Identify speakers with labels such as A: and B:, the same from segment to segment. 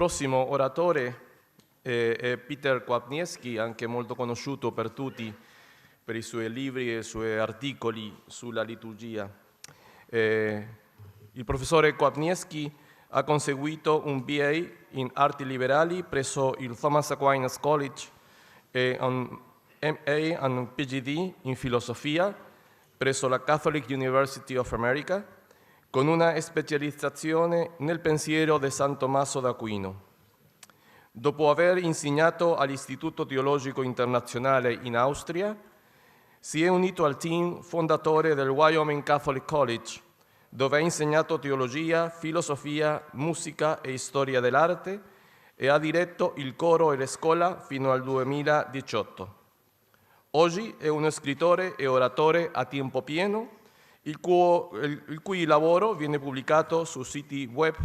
A: prossimo oratore è Peter Kwapniewski, anche molto conosciuto per tutti per i suoi libri e i suoi articoli sulla liturgia. Il professore Kwapniewski ha conseguito un BA in arti liberali presso il Thomas Aquinas College e un MA e un PhD in filosofia presso la Catholic University of America, con una specializzazione nel pensiero di San Tommaso d'Aquino. Dopo aver insegnato all'Istituto Teologico Internazionale in Austria, si è unito al team fondatore del Wyoming Catholic College, dove ha insegnato teologia, filosofia, musica e storia dell'arte e ha diretto il coro e la scuola fino al 2018. Oggi è uno scrittore e oratore a tempo pieno, il cui lavoro viene pubblicato su siti web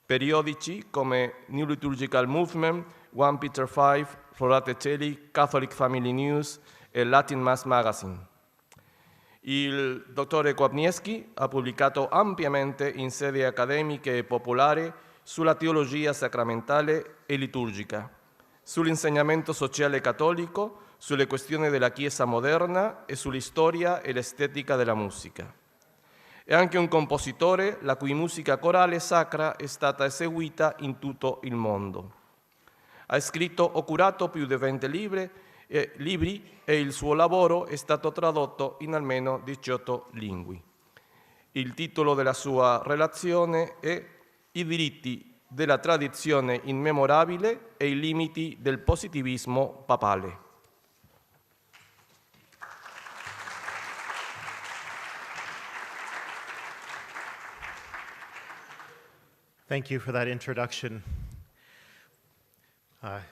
A: periodici come New Liturgical Movement, 1 Peter 5, Frate Celi, Catholic Family News e Latin Mass Magazine. Il dottore Kwapniewski ha pubblicato ampiamente in sedi accademiche e popolari sulla teologia sacramentale e liturgica, sull'insegnamento sociale cattolico, sulle questioni della Chiesa moderna e sulla storia e l'estetica della musica. È anche un compositore la cui musica corale sacra è stata eseguita in tutto il mondo. Ha scritto o curato più di 20 libri e il suo lavoro è stato tradotto in almeno 18 lingue. Il titolo della sua relazione è I diritti della tradizione immemorabile e i limiti del positivismo papale.
B: Thank you for that introduction. I've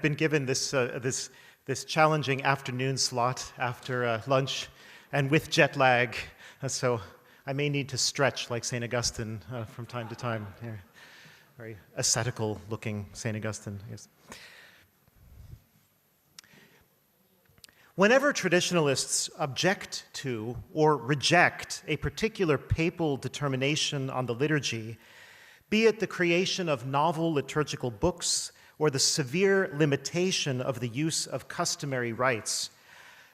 B: been given this challenging afternoon slot after lunch, and with jet lag, so I may need to stretch like St. Augustine from time to time. Yeah. Very ascetical-looking St. Augustine. Yes. Whenever traditionalists object to or reject a particular papal determination on the liturgy, be it the creation of novel liturgical books or the severe limitation of the use of customary rites,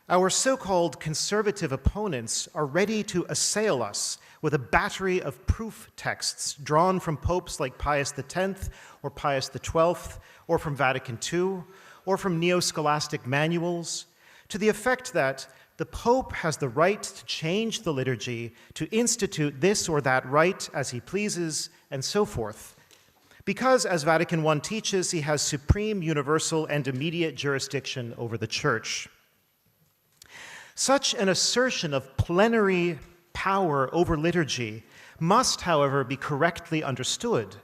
B: our so-called conservative opponents are ready to assail us with a battery of proof texts drawn from popes like Pius X or Pius XII, or from Vatican II, or from neo-scholastic manuals, to the effect that the Pope has the right to change the liturgy, to institute this or that rite as he pleases, and so forth, because, as Vatican I teaches, he has supreme, universal, and immediate jurisdiction over the Church. Such an assertion of plenary power over liturgy must, however, be correctly understood.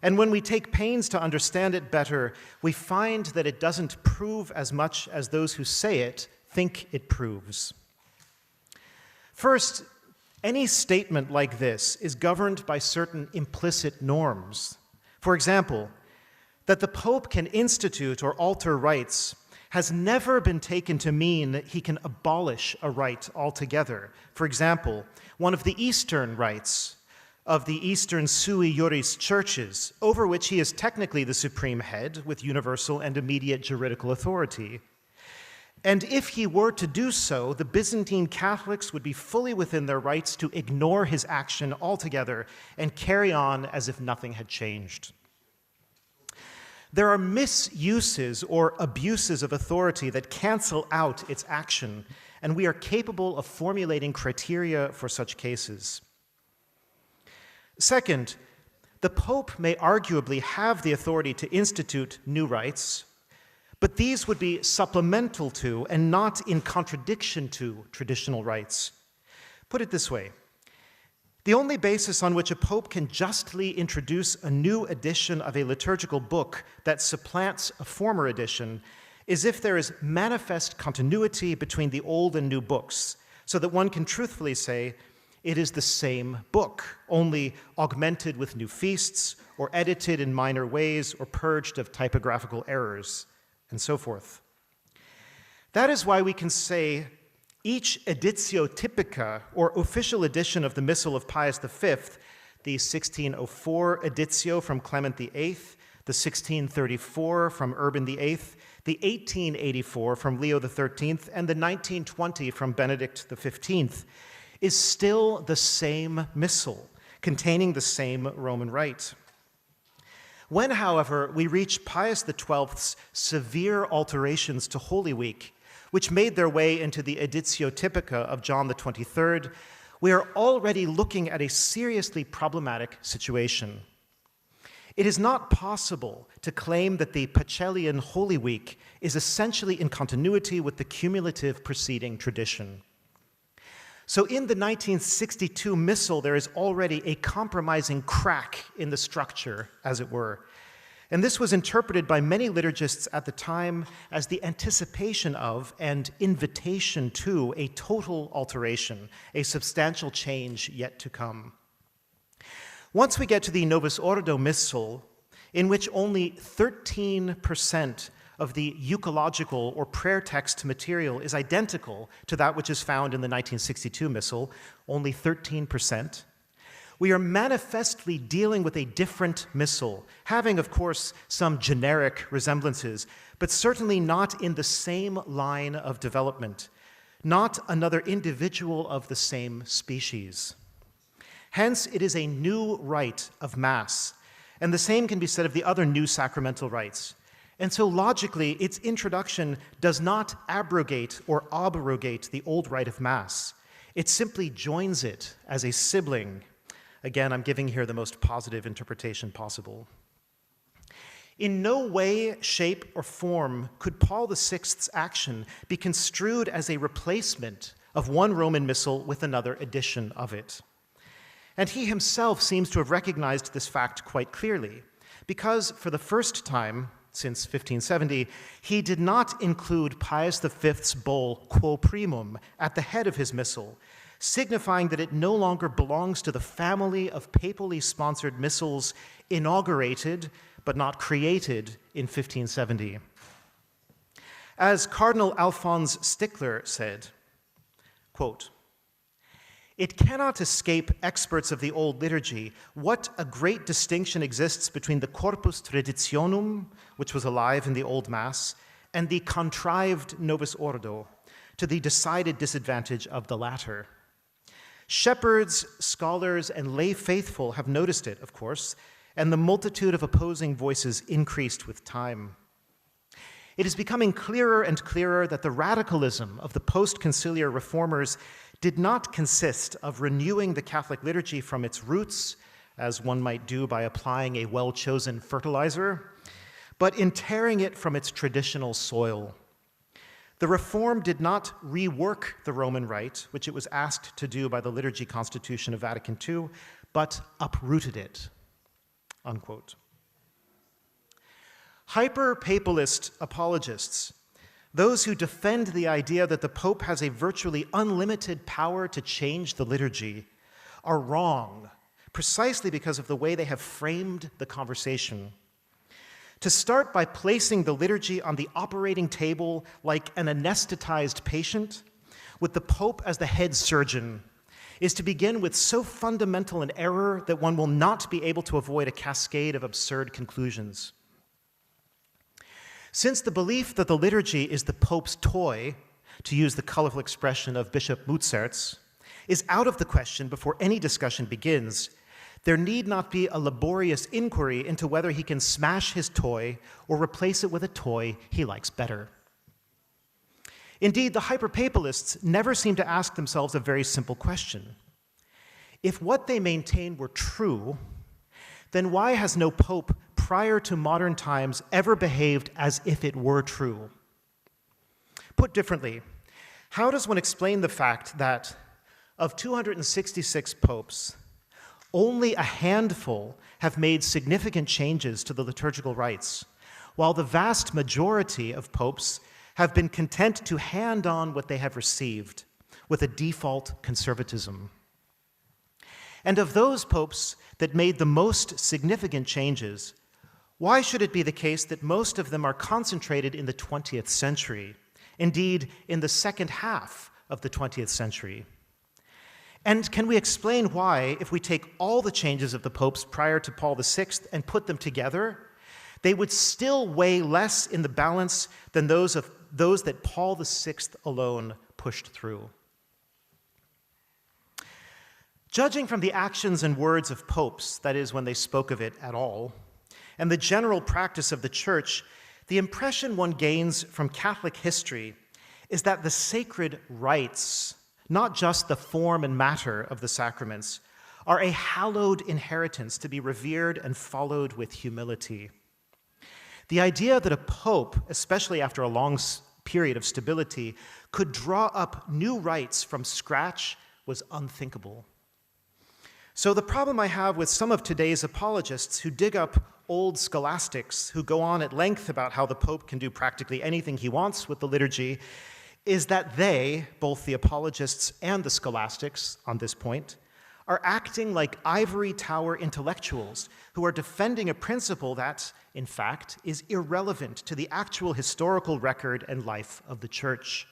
B: And when we take pains to understand it better, we find that it doesn't prove as much as those who say it think it proves. First, any statement like this is governed by certain implicit norms. For example, that the Pope can institute or alter rites has never been taken to mean that he can abolish a rite altogether. For example, one of the Eastern rites of the Eastern sui juris churches, over which he is technically the supreme head with universal and immediate juridical authority. And if he were to do so, the Byzantine Catholics would be fully within their rights to ignore his action altogether and carry on as if nothing had changed. There are misuses or abuses of authority that cancel out its action, and we are capable of formulating criteria for such cases. Second, the Pope may arguably have the authority to institute new rites, but these would be supplemental to and not in contradiction to traditional rites. Put it this way, the only basis on which a pope can justly introduce a new edition of a liturgical book that supplants a former edition is if there is manifest continuity between the old and new books, so that one can truthfully say it is the same book, only augmented with new feasts, or edited in minor ways, or purged of typographical errors, and so forth. That is why we can say each editio typica, or official edition of the Missal of Pius V, the 1604 editio from Clement VIII, the 1634 from Urban VIII, the 1884 from Leo XIII, and the 1920 from Benedict XV, is still the same missal, containing the same Roman rite. When, however, we reach Pius XII's severe alterations to Holy Week, which made their way into the Editio Typica of John XXIII, we are already looking at a seriously problematic situation. It is not possible to claim that the Pacellian Holy Week is essentially in continuity with the cumulative preceding tradition. So in the 1962 Missal, there is already a compromising crack in the structure, as it were. And this was interpreted by many liturgists at the time as the anticipation of and invitation to a total alteration, a substantial change yet to come. Once we get to the Novus Ordo Missal, in which only 13% of the euchological or prayer text material is identical to that which is found in the 1962 Missal, only 13%, we are manifestly dealing with a different missal, having, of course, some generic resemblances, but certainly not in the same line of development, not another individual of the same species. Hence, it is a new rite of Mass, and the same can be said of the other new sacramental rites. And so logically, its introduction does not abrogate or obrogate the old rite of Mass. It simply joins it as a sibling. Again, I'm giving here the most positive interpretation possible. In no way, shape, or form could Paul VI's action be construed as a replacement of one Roman Missal with another edition of it. And he himself seems to have recognized this fact quite clearly, because for the first time since 1570, he did not include Pius V's bull Quo Primum at the head of his missal, signifying that it no longer belongs to the family of papally sponsored missals inaugurated but not created in 1570. As Cardinal Alphonse Stickler said, quote, "It cannot escape experts of the old liturgy what a great distinction exists between the corpus traditionum, which was alive in the old Mass, and the contrived Novus Ordo, to the decided disadvantage of the latter. Shepherds, scholars, and lay faithful have noticed it, of course, and the multitude of opposing voices increased with time. It is becoming clearer and clearer that the radicalism of the post-conciliar reformers did not consist of renewing the Catholic liturgy from its roots, as one might do by applying a well-chosen fertilizer, but in tearing it from its traditional soil. The reform did not rework the Roman rite, which it was asked to do by the Liturgy Constitution of Vatican II, but uprooted it." Unquote. Hyperpapalist apologists, those who defend the idea that the Pope has a virtually unlimited power to change the liturgy, are wrong, precisely because of the way they have framed the conversation. To start by placing the liturgy on the operating table like an anesthetized patient, with the Pope as the head surgeon, is to begin with so fundamental an error that one will not be able to avoid a cascade of absurd conclusions. Since the belief that the liturgy is the Pope's toy, to use the colorful expression of Bishop Mutsaerts, is out of the question before any discussion begins, there need not be a laborious inquiry into whether he can smash his toy or replace it with a toy he likes better. Indeed, the hyperpapalists never seem to ask themselves a very simple question. If what they maintain were true, then why has no pope prior to modern times ever behaved as if it were true? Put differently, how does one explain the fact that of 266 popes, only a handful have made significant changes to the liturgical rites, while the vast majority of popes have been content to hand on what they have received with a default conservatism? And of those popes that made the most significant changes, why should it be the case that most of them are concentrated in the 20th century, indeed in the second half of the 20th century? And can we explain why, if we take all the changes of the popes prior to Paul VI and put them together, they would still weigh less in the balance than those that Paul VI alone pushed through? Judging from the actions and words of popes, that is, when they spoke of it at all, and the general practice of the Church, the impression one gains from Catholic history is that the sacred rites, not just the form and matter of the sacraments, are a hallowed inheritance to be revered and followed with humility. The idea that a pope, especially after a long period of stability, could draw up new rites from scratch was unthinkable. So the problem I have with some of today's apologists who dig up old scholastics who go on at length about how the Pope can do practically anything he wants with the liturgy is that they, both the apologists and the scholastics on this point, are acting like ivory tower intellectuals who are defending a principle that, in fact, is irrelevant to the actual historical record and life of the Church.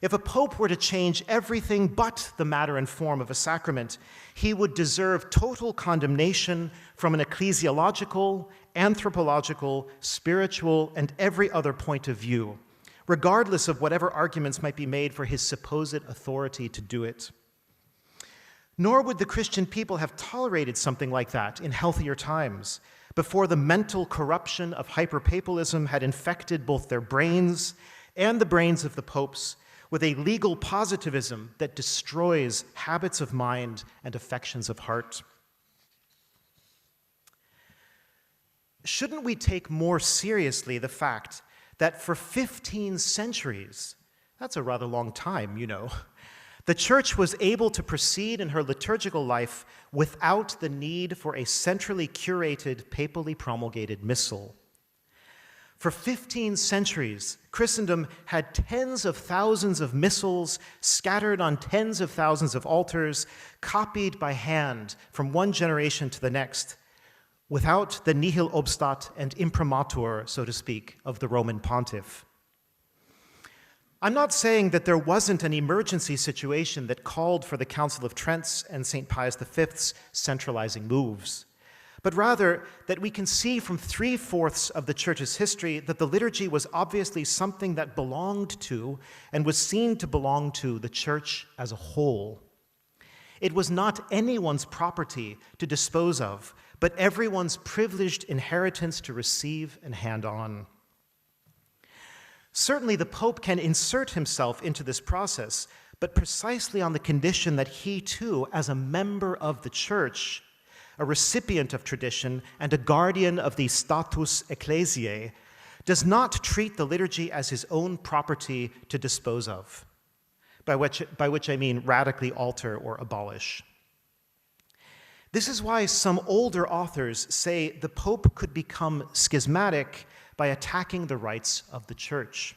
B: If a pope were to change everything but the matter and form of a sacrament, he would deserve total condemnation from an ecclesiological, anthropological, spiritual, and every other point of view, regardless of whatever arguments might be made for his supposed authority to do it. Nor would the Christian people have tolerated something like that in healthier times, before the mental corruption of hyperpapalism had infected both their brains and the brains of the popes, with a legal positivism that destroys habits of mind and affections of heart. Shouldn't we take more seriously the fact that for 15 centuries, that's a rather long time, you know, the Church was able to proceed in her liturgical life without the need for a centrally curated, papally promulgated missal? For 15 centuries, Christendom had tens of thousands of missals scattered on tens of thousands of altars, copied by hand from one generation to the next, without the nihil obstat and imprimatur, so to speak, of the Roman pontiff. I'm not saying that there wasn't an emergency situation that called for the Council of Trent and St. Pius V's centralizing moves, but rather that we can see from 3/4 of the Church's history that the liturgy was obviously something that belonged to and was seen to belong to the Church as a whole. It was not anyone's property to dispose of, but everyone's privileged inheritance to receive and hand on. Certainly the Pope can insert himself into this process, but precisely on the condition that he too, as a member of the Church, a recipient of tradition and a guardian of the status ecclesiae, does not treat the liturgy as his own property to dispose of, by which I mean radically alter or abolish. This is why some older authors say the Pope could become schismatic by attacking the rites of the Church.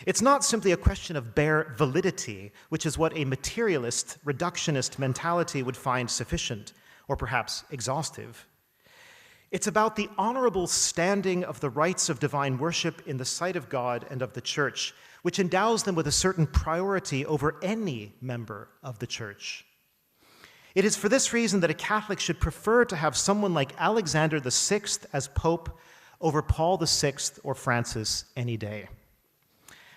B: It's not simply a question of bare validity, which is what a materialist, reductionist mentality would find sufficient, or perhaps exhaustive. It's about the honorable standing of the rites of divine worship in the sight of God and of the Church, which endows them with a certain priority over any member of the Church. It is for this reason that a Catholic should prefer to have someone like Alexander VI as Pope over Paul VI or Francis any day.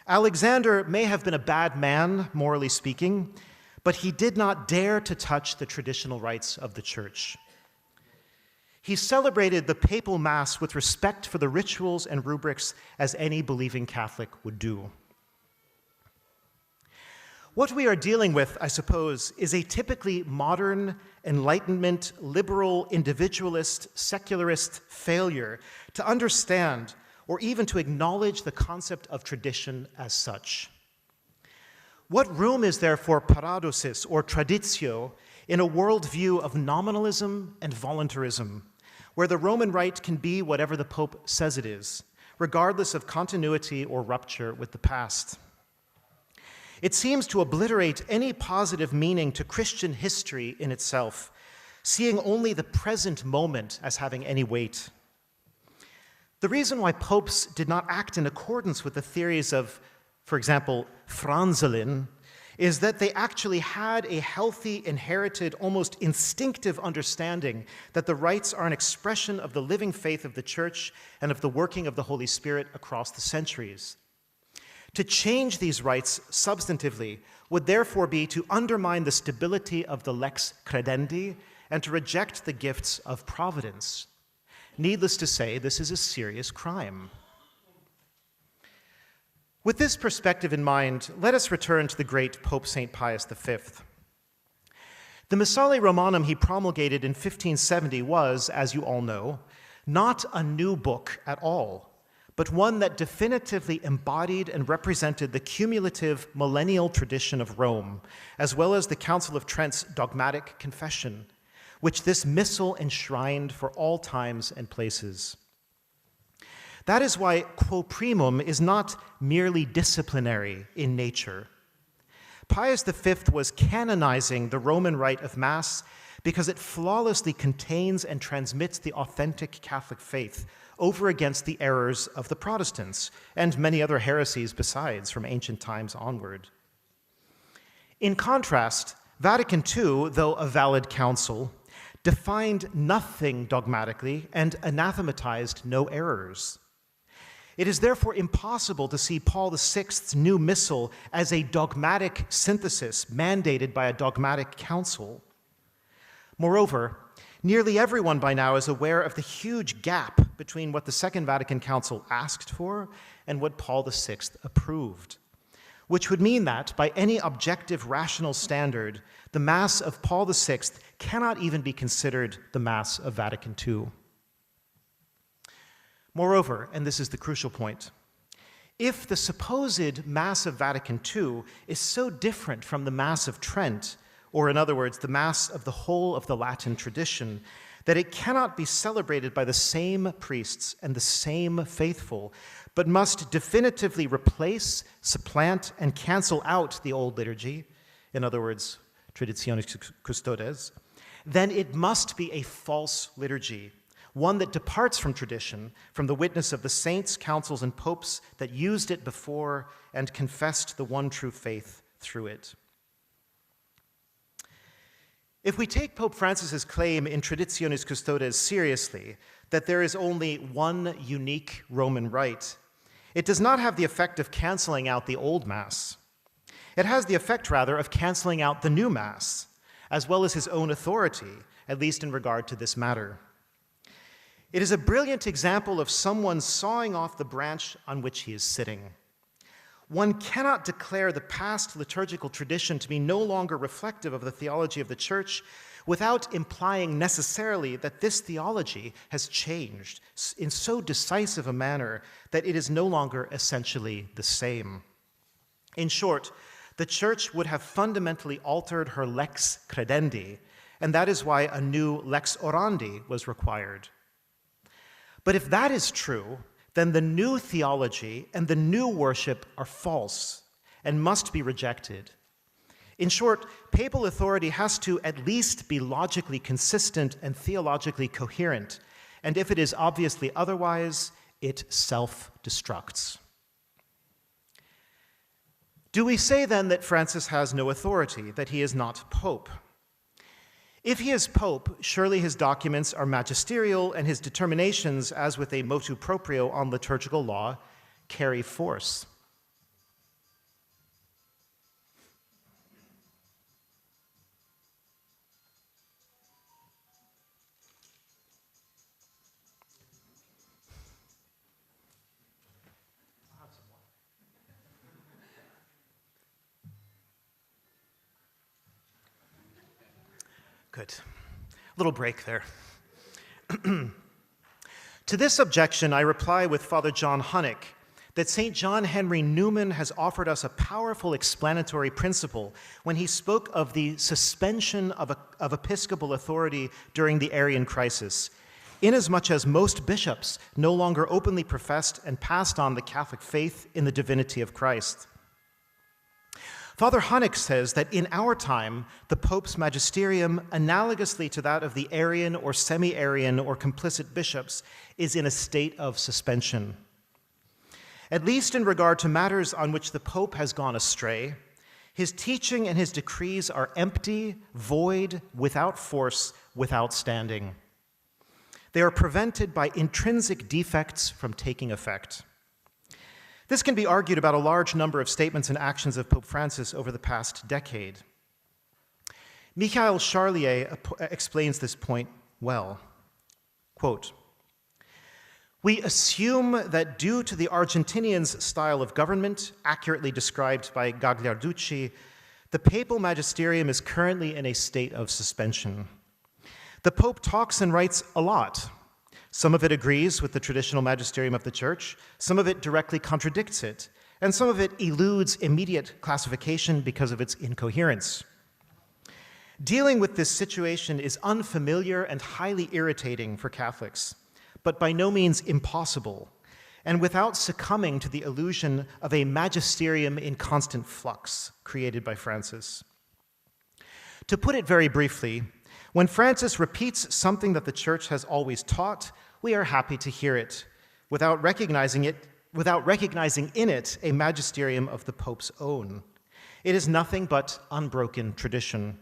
B: Alexander may have been a bad man, morally speaking, but he did not dare to touch the traditional rites of the Church. He celebrated the papal Mass with respect for the rituals and rubrics as any believing Catholic would do. What we are dealing with, I suppose, is a typically modern, Enlightenment, liberal, individualist, secularist failure to understand or even to acknowledge the concept of tradition as such. What room is there for paradosis or traditio in a worldview of nominalism and voluntarism, where the Roman rite can be whatever the Pope says it is, regardless of continuity or rupture with the past? It seems to obliterate any positive meaning to Christian history in itself, seeing only the present moment as having any weight. The reason why popes did not act in accordance with the theories of, for example, Franzelin, is that they actually had a healthy, inherited, almost instinctive understanding that the rites are an expression of the living faith of the Church and of the working of the Holy Spirit across the centuries. To change these rites substantively would therefore be to undermine the stability of the lex credendi and to reject the gifts of providence. Needless to say, this is a serious crime. With this perspective in mind, let us return to the great Pope St. Pius V. The Missale Romanum he promulgated in 1570 was, as you all know, not a new book at all, but one that definitively embodied and represented the cumulative millennial tradition of Rome, as well as the Council of Trent's dogmatic confession, which this missal enshrined for all times and places. That is why quo primum is not merely disciplinary in nature. Pius V was canonizing the Roman rite of Mass because it flawlessly contains and transmits the authentic Catholic faith over against the errors of the Protestants and many other heresies besides from ancient times onward. In contrast, Vatican II, though a valid council, defined nothing dogmatically and anathematized no errors. It is therefore impossible to see Paul VI's new missal as a dogmatic synthesis mandated by a dogmatic council. Moreover, nearly everyone by now is aware of the huge gap between what the Second Vatican Council asked for and what Paul VI approved, which would mean that, by any objective rational standard, the Mass of Paul VI cannot even be considered the Mass of Vatican II. Moreover, and this is the crucial point, if the supposed Mass of Vatican II is so different from the Mass of Trent, or in other words, the Mass of the whole of the Latin tradition, that it cannot be celebrated by the same priests and the same faithful, but must definitively replace, supplant, and cancel out the old liturgy, in other words, traditionis custodes, then it must be a false liturgy, one that departs from tradition, from the witness of the saints, councils, and popes that used it before and confessed the one true faith through it. If we take Pope Francis's claim in Traditionis Custodes seriously, that there is only one unique Roman rite, it does not have the effect of canceling out the old Mass. It has the effect, rather, of canceling out the new Mass, as well as his own authority, at least in regard to this matter. It is a brilliant example of someone sawing off the branch on which he is sitting. One cannot declare the past liturgical tradition to be no longer reflective of the theology of the Church without implying necessarily that this theology has changed in so decisive a manner that it is no longer essentially the same. In short, the Church would have fundamentally altered her lex credendi, and that is why a new lex orandi was required. But if that is true, then the new theology and the new worship are false and must be rejected. In short, papal authority has to at least be logically consistent and theologically coherent, and if it is obviously otherwise, it self-destructs. Do we say then that Francis has no authority, that he is not pope? If he is pope, surely his documents are magisterial and his determinations, as with a motu proprio on liturgical law, carry force. Good. Little break there. To this objection, I reply with Father John Hunnick that St. John Henry Newman has offered us a powerful explanatory principle when he spoke of the suspension of episcopal authority during the Arian crisis, inasmuch as most bishops no longer openly professed and passed on the Catholic faith in the divinity of Christ. Father Hunnick says that in our time, the Pope's magisterium, analogously to that of the Arian or semi-Arian or complicit bishops, is in a state of suspension. At least in regard to matters on which the Pope has gone astray, His teaching and his decrees are empty, void, without force, without standing. They are prevented by intrinsic defects from taking effect. This can be argued about a large number of statements and actions of Pope Francis over the past decade. Michael Charlier explains this point well. Quote, "We assume that due to the Argentinian's style of government, accurately described by Gagliarducci, the papal magisterium is currently in a state of suspension. The Pope talks and writes a lot. Some of it agrees with the traditional magisterium of the Church, some of it directly contradicts it, and some of it eludes immediate classification because of its incoherence. Dealing with this situation is unfamiliar and highly irritating for Catholics, but by no means impossible, and without succumbing to the illusion of a magisterium in constant flux created by Francis. To put it very briefly, when Francis repeats something that the Church has always taught, we are happy to hear it, without recognizing in it a magisterium of the Pope's own. It is nothing but unbroken tradition.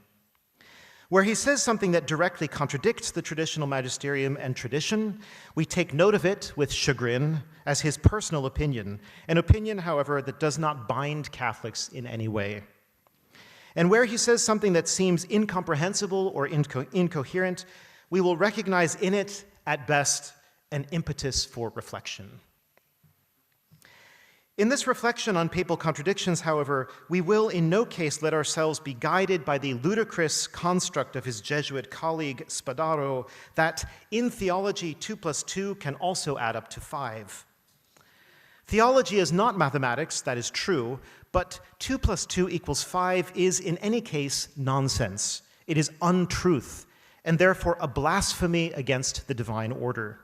B: Where he says something that directly contradicts the traditional magisterium and tradition, we take note of it with chagrin as his personal opinion, an opinion, however, that does not bind Catholics in any way. And where he says something that seems incomprehensible or incoherent, we will recognize in it, at best, an impetus for reflection. In this reflection on papal contradictions, however, we will in no case let ourselves be guided by the ludicrous construct of his Jesuit colleague Spadaro that in theology 2 + 2 can also add up to 5. Theology is not mathematics, that is true, but 2 + 2 = 5 is in any case nonsense. It is untruth, and therefore a blasphemy against the divine order.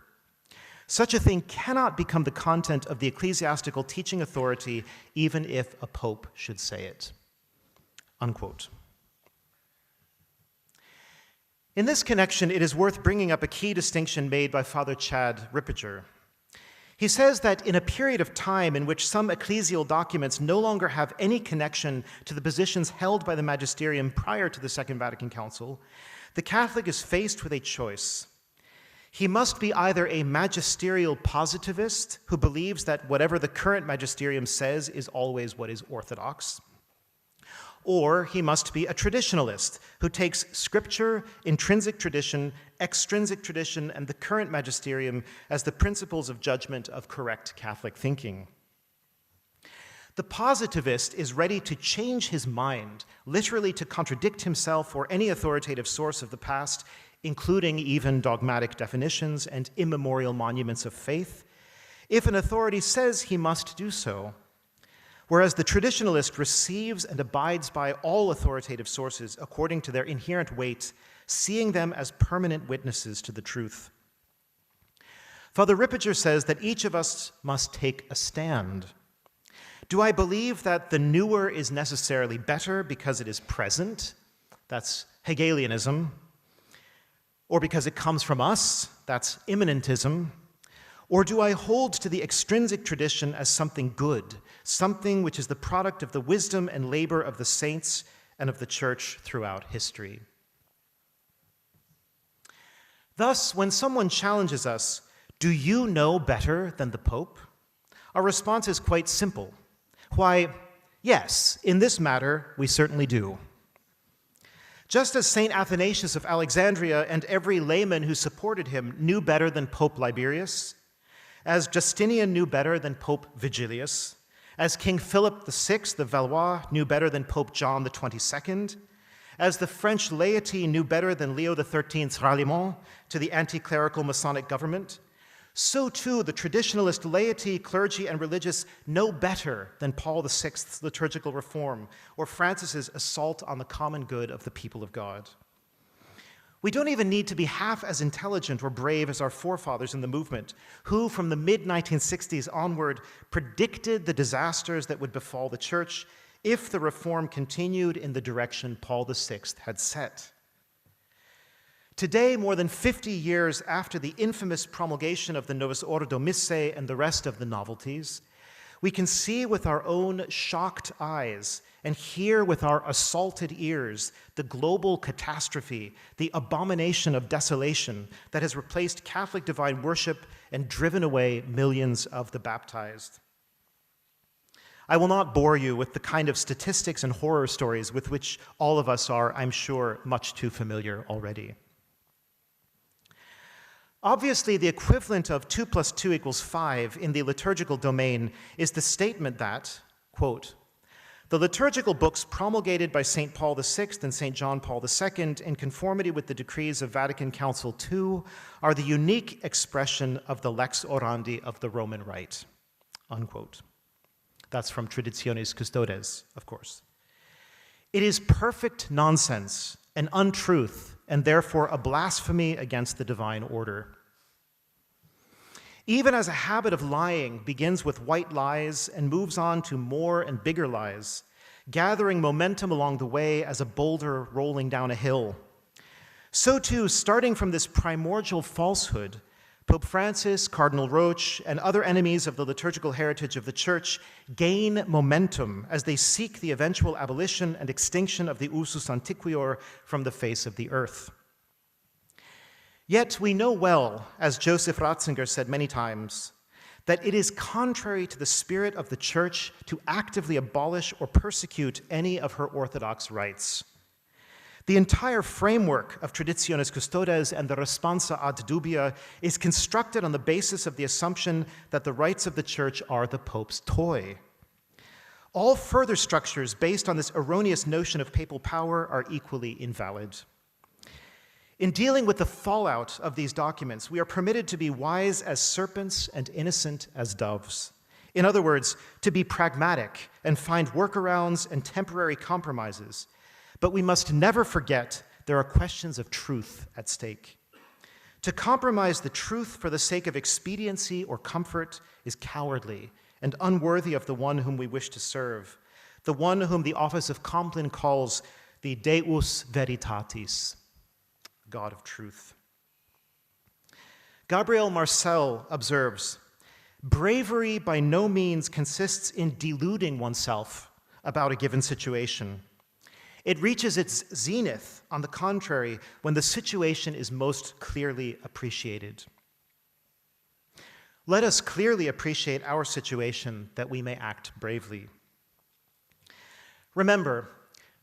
B: Such a thing cannot become the content of the ecclesiastical teaching authority, even if a pope should say it." Unquote. In this connection, it is worth bringing up a key distinction made by Father Chad Ripperger. He says that in a period of time in which some ecclesial documents no longer have any connection to the positions held by the magisterium prior to the Second Vatican Council, the Catholic is faced with a choice. He must be either a magisterial positivist who believes that whatever the current magisterium says is always what is orthodox, or he must be a traditionalist who takes scripture, intrinsic tradition, extrinsic tradition, and the current magisterium as the principles of judgment of correct Catholic thinking. The positivist is ready to change his mind, literally to contradict himself or any authoritative source of the past, including even dogmatic definitions and immemorial monuments of faith, if an authority says he must do so. Whereas the traditionalist receives and abides by all authoritative sources according to their inherent weight, seeing them as permanent witnesses to the truth. Father Ripperger says that each of us must take a stand. Do I believe that the newer is necessarily better because it is present? That's Hegelianism. Or because it comes from us? That's immanentism. Or do I hold to the extrinsic tradition as something good, something which is the product of the wisdom and labor of the saints and of the Church throughout history? Thus, when someone challenges us, "Do you know better than the Pope?" our response is quite simple. Why, yes, in this matter, we certainly do. Just as St. Athanasius of Alexandria and every layman who supported him knew better than Pope Liberius, as Justinian knew better than Pope Vigilius, as King Philip VI of Valois knew better than Pope John XXII, as the French laity knew better than Leo XIII's ralliement to the anti-clerical Masonic government, so too the traditionalist laity, clergy, and religious know better than Paul VI's liturgical reform or Francis's assault on the common good of the people of God. We don't even need to be half as intelligent or brave as our forefathers in the movement, who from the mid-1960s onward predicted the disasters that would befall the Church if the reform continued in the direction Paul VI had set. Today, more than 50 years after the infamous promulgation of the Novus Ordo Missae and the rest of the novelties, We can see with our own shocked eyes and hear with our assaulted ears the global catastrophe, the abomination of desolation that has replaced Catholic divine worship and driven away millions of the baptized. I will not bore you with the kind of statistics and horror stories with which all of us are, I'm sure, much too familiar already. Obviously, the equivalent of 2 + 2 = 5 in the liturgical domain is the statement that, quote, the liturgical books promulgated by St. Paul VI and St. John Paul II in conformity with the decrees of Vatican Council II are the unique expression of the lex orandi of the Roman Rite, unquote. That's from Traditionis Custodes, of course. It is perfect nonsense, an untruth, and therefore a blasphemy against the divine order. Even as a habit of lying begins with white lies and moves on to more and bigger lies, gathering momentum along the way as a boulder rolling down a hill, so too, starting from this primordial falsehood, Pope Francis, Cardinal Roche, and other enemies of the liturgical heritage of the Church gain momentum as they seek the eventual abolition and extinction of the usus antiquior from the face of the earth. Yet we know well, as Joseph Ratzinger said many times, that it is contrary to the spirit of the Church to actively abolish or persecute any of her orthodox rites. The entire framework of Traditionis Custodes and the Responsa ad Dubia is constructed on the basis of the assumption that the rites of the Church are the Pope's toy. All further structures based on this erroneous notion of papal power are equally invalid. In dealing with the fallout of these documents, we are permitted to be wise as serpents and innocent as doves. In other words, to be pragmatic and find workarounds and temporary compromises. But we must never forget there are questions of truth at stake. To compromise the truth for the sake of expediency or comfort is cowardly and unworthy of the one whom we wish to serve, the one whom the office of Compline calls the Deus Veritatis, God of truth. Gabriel Marcel observes, bravery by no means consists in deluding oneself about a given situation. It reaches its zenith, on the contrary, when the situation is most clearly appreciated. Let us clearly appreciate our situation that we may act bravely. Remember,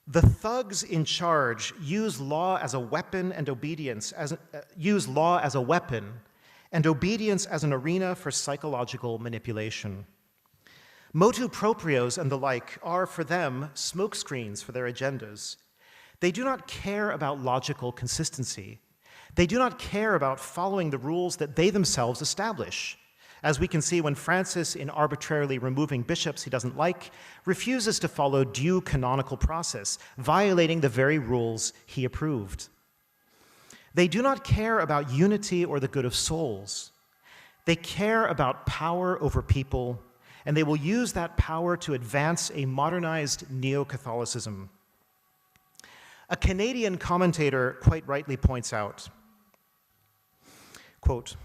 B: the thugs in charge use law as a weapon and obedience as an arena for psychological manipulation. Motu proprios and the like are, for them, smokescreens for their agendas. They do not care about logical consistency. They do not care about following the rules that they themselves establish. As we can see when Francis, in arbitrarily removing bishops he doesn't like, refuses to follow due canonical process, violating the very rules he approved. They do not care about unity or the good of souls. They care about power over people, and they will use that power to advance a modernized neo-Catholicism. A Canadian commentator quite rightly points out, quote,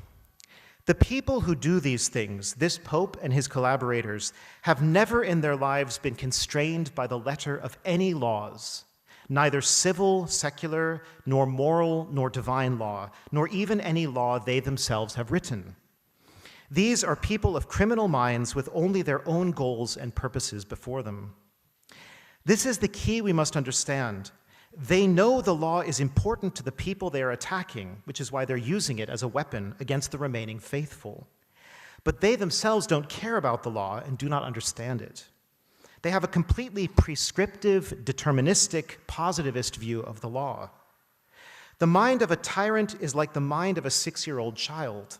B: the people who do these things, this Pope and his collaborators, have never in their lives been constrained by the letter of any laws, neither civil, secular, nor moral, nor divine law, nor even any law they themselves have written. These are people of criminal minds with only their own goals and purposes before them. This is the key we must understand. They know the law is important to the people they are attacking, which is why they're using it as a weapon against the remaining faithful. But they themselves don't care about the law and do not understand it. They have a completely prescriptive, deterministic, positivist view of the law. The mind of a tyrant is like the mind of a 6-year-old child.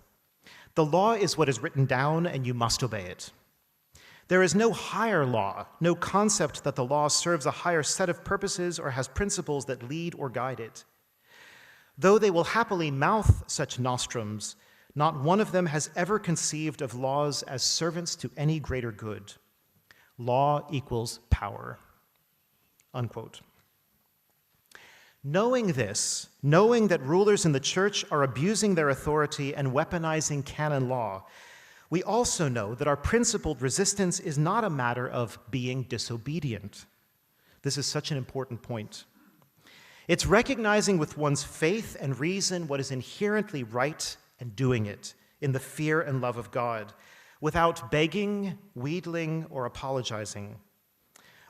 B: The law is what is written down, and you must obey it. There is no higher law, no concept that the law serves a higher set of purposes or has principles that lead or guide it. Though they will happily mouth such nostrums, not one of them has ever conceived of laws as servants to any greater good. Law equals power, unquote. Knowing this, knowing that rulers in the Church are abusing their authority and weaponizing canon law, we also know that our principled resistance is not a matter of being disobedient. This is such an important point. It's recognizing with one's faith and reason what is inherently right and doing it in the fear and love of God, without begging, wheedling, or apologizing.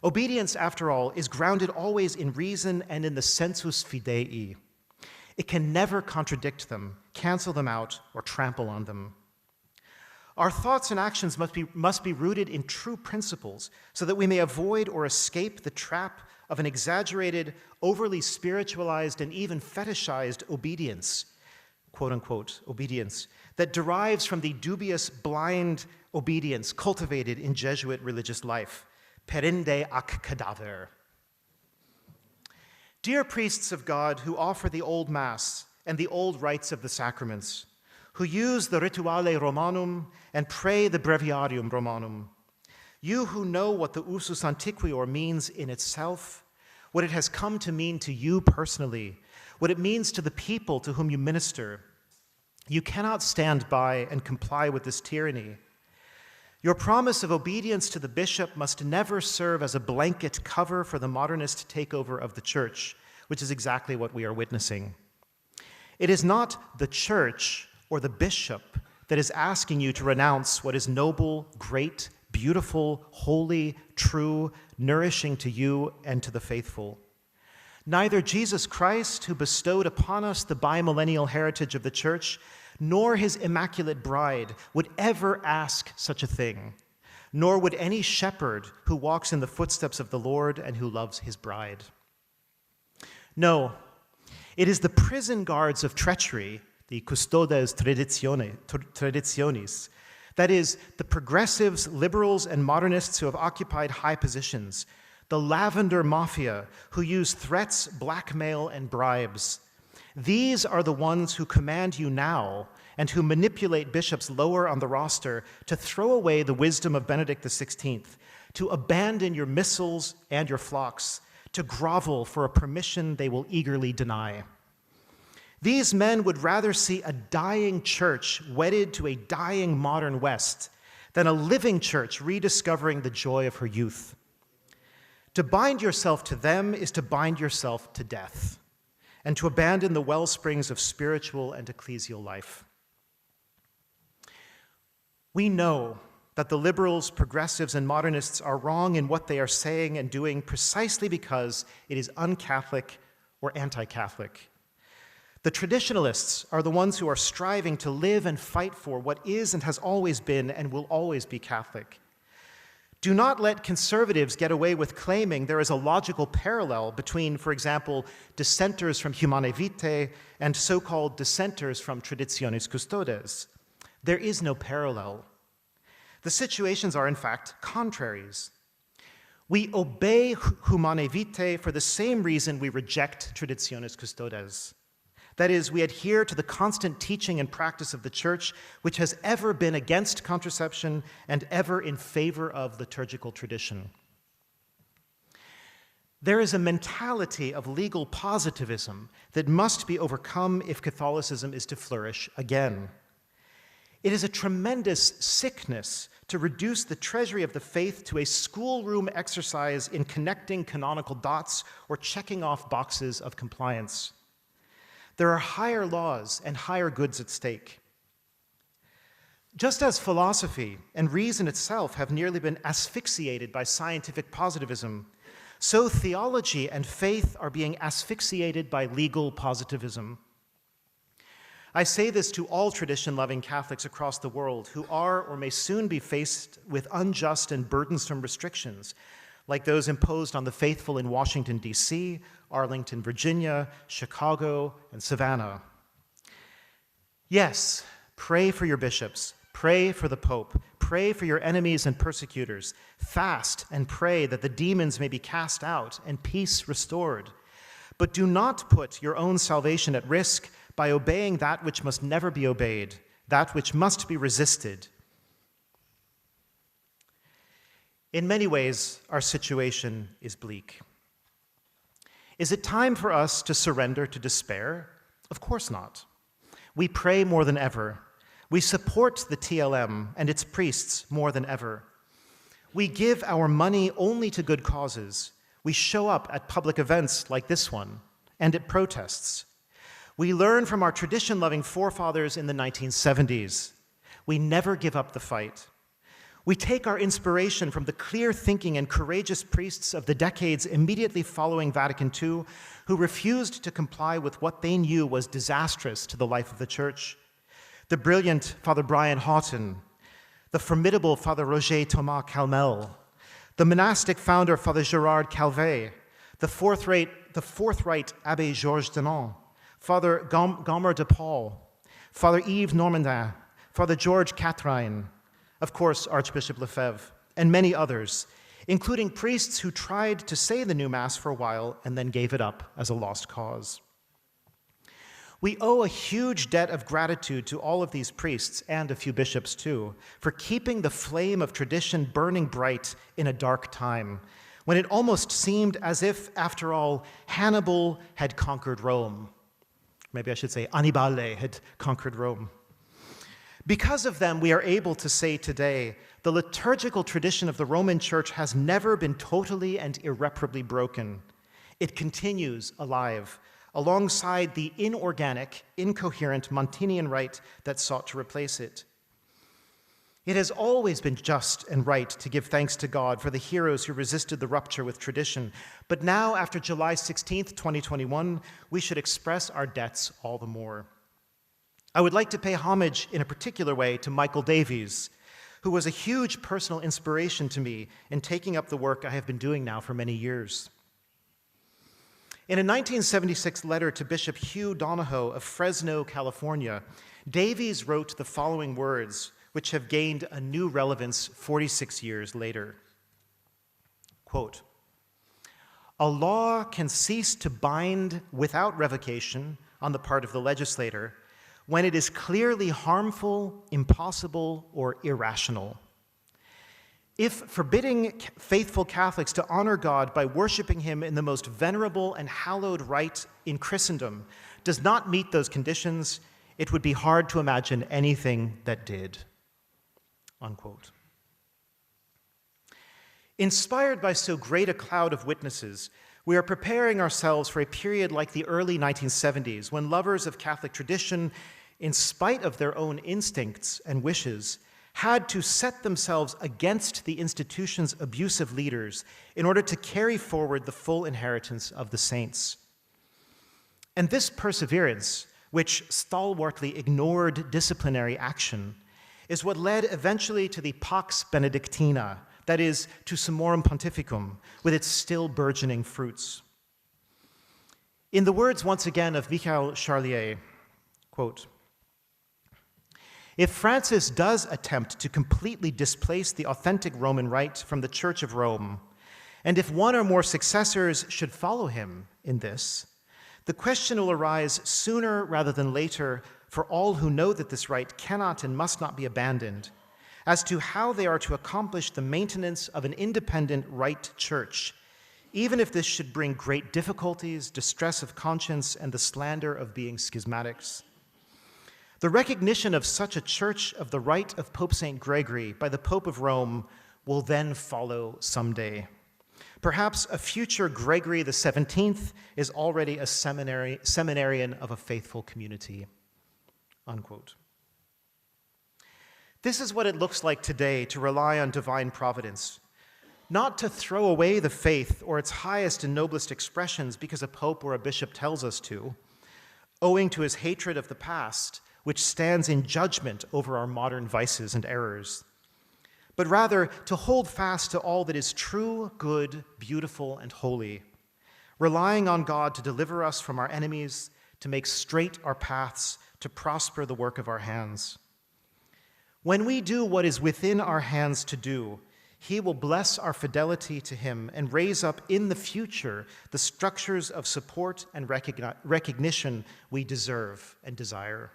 B: Obedience, after all, is grounded always in reason and in the sensus fidei. It can never contradict them, cancel them out, or trample on them. Our thoughts and actions must be rooted in true principles so that we may avoid or escape the trap of an exaggerated, overly spiritualized, and even fetishized obedience, quote-unquote obedience, that derives from the dubious, blind obedience cultivated in Jesuit religious life, perinde ac cadaver. Dear priests of God who offer the old Mass and the old rites of the sacraments, who use the Rituale Romanum and pray the Breviarium Romanum, you who know what the usus antiquior means in itself, what it has come to mean to you personally, what it means to the people to whom you minister, you cannot stand by and comply with this tyranny. Your promise of obedience to the bishop must never serve as a blanket cover for the modernist takeover of the church, which is exactly what we are witnessing. It is not the church or the bishop that is asking you to renounce what is noble, great, beautiful, holy, true, nourishing to you and to the faithful. Neither Jesus Christ, who bestowed upon us the bimillennial heritage of the church, nor his immaculate bride would ever ask such a thing, nor would any shepherd who walks in the footsteps of the Lord and who loves his bride. No, it is the prison guards of treachery, the custodes traditionis, that is, the progressives, liberals, and modernists who have occupied high positions, the lavender mafia who use threats, blackmail, and bribes. These are the ones who command you now and who manipulate bishops lower on the roster to throw away the wisdom of Benedict XVI, to abandon your missals and your flocks, to grovel for a permission they will eagerly deny. These men would rather see a dying church wedded to a dying modern West than a living church rediscovering the joy of her youth. To bind yourself to them is to bind yourself to death and to abandon the well springs of spiritual and ecclesial life. We know that the liberals, progressives, and modernists are wrong in what they are saying and doing precisely because it is un-Catholic or anti-Catholic. The traditionalists are the ones who are striving to live and fight for what is and has always been and will always be Catholic. Do not let conservatives get away with claiming there is a logical parallel between, for example, dissenters from Humanae Vitae and so-called dissenters from Traditionis Custodes. There is no parallel. The situations are, in fact, contraries. We obey Humanae Vitae for the same reason we reject Traditionis Custodes. That is, we adhere to the constant teaching and practice of the Church, which has ever been against contraception and ever in favor of liturgical tradition. There is a mentality of legal positivism that must be overcome if Catholicism is to flourish again. It is a tremendous sickness to reduce the treasury of the faith to a schoolroom exercise in connecting canonical dots or checking off boxes of compliance. There are higher laws and higher goods at stake. Just as philosophy and reason itself have nearly been asphyxiated by scientific positivism, so theology and faith are being asphyxiated by legal positivism. I say this to all tradition-loving Catholics across the world who are or may soon be faced with unjust and burdensome restrictions, like those imposed on the faithful in Washington, D.C., Arlington, Virginia, Chicago, and Savannah. Yes, pray for your bishops, pray for the Pope, pray for your enemies and persecutors, fast and pray that the demons may be cast out and peace restored. But do not put your own salvation at risk by obeying that which must never be obeyed, that which must be resisted. In many ways, our situation is bleak. Is it time for us to surrender to despair? Of course not. We pray more than ever. We support the TLM and its priests more than ever. We give our money only to good causes. We show up at public events like this one and at protests. We learn from our tradition-loving forefathers in the 1970s. We never give up the fight. We take our inspiration from the clear thinking and courageous priests of the decades immediately following Vatican II, who refused to comply with what they knew was disastrous to the life of the Church. The brilliant Father Brian Houghton, the formidable Father Roger Thomas Calmel, the monastic founder Father Gérard Calvet, the forthright Abbé Georges Denon, Father Gomer de Paul, Father Yves Normandin, Father George Catherine, of course, Archbishop Lefebvre, and many others, including priests who tried to say the new Mass for a while and then gave it up as a lost cause. We owe a huge debt of gratitude to all of these priests, and a few bishops too, for keeping the flame of tradition burning bright in a dark time, when it almost seemed as if, after all, Hannibal had conquered Rome. Maybe I should say Annibale had conquered Rome. Because of them, we are able to say today, the liturgical tradition of the Roman Church has never been totally and irreparably broken. It continues alive, alongside the inorganic, incoherent Montinian rite that sought to replace it. It has always been just and right to give thanks to God for the heroes who resisted the rupture with tradition, but now, after July 16th, 2021, we should express our debts all the more. I would like to pay homage in a particular way to Michael Davies, who was a huge personal inspiration to me in taking up the work I have been doing now for many years. In a 1976 letter to Bishop Hugh Donahoe of Fresno, California, Davies wrote the following words, which have gained a new relevance 46 years later. Quote, "A law can cease to bind without revocation on the part of the legislator when it is clearly harmful, impossible, or irrational. If forbidding faithful Catholics to honor God by worshiping him in the most venerable and hallowed rite in Christendom does not meet those conditions, it would be hard to imagine anything that did." Unquote. Inspired by so great a cloud of witnesses, we are preparing ourselves for a period like the early 1970s, when lovers of Catholic tradition, in spite of their own instincts and wishes, had to set themselves against the institution's abusive leaders in order to carry forward the full inheritance of the saints. And this perseverance, which stalwartly ignored disciplinary action, is what led eventually to the Pax Benedictina, that is, to Summorum Pontificum, with its still burgeoning fruits. In the words, once again, of Michael Charlier, quote, "If Francis does attempt to completely displace the authentic Roman rite from the Church of Rome, and if one or more successors should follow him in this, the question will arise sooner rather than later for all who know that this rite cannot and must not be abandoned, as to how they are to accomplish the maintenance of an independent rite church, even if this should bring great difficulties, distress of conscience, and the slander of being schismatics. The recognition of such a church of the rite of Pope St. Gregory by the Pope of Rome will then follow someday. Perhaps a future Gregory the 17th is already a seminarian of a faithful community." Unquote. This is what it looks like today to rely on divine providence, not to throw away the faith or its highest and noblest expressions because a pope or a bishop tells us to, owing to his hatred of the past, which stands in judgment over our modern vices and errors, but rather to hold fast to all that is true, good, beautiful, and holy, relying on God to deliver us from our enemies, to make straight our paths, to prosper the work of our hands. When we do what is within our hands to do, he will bless our fidelity to him and raise up in the future the structures of support and recognition we deserve and desire.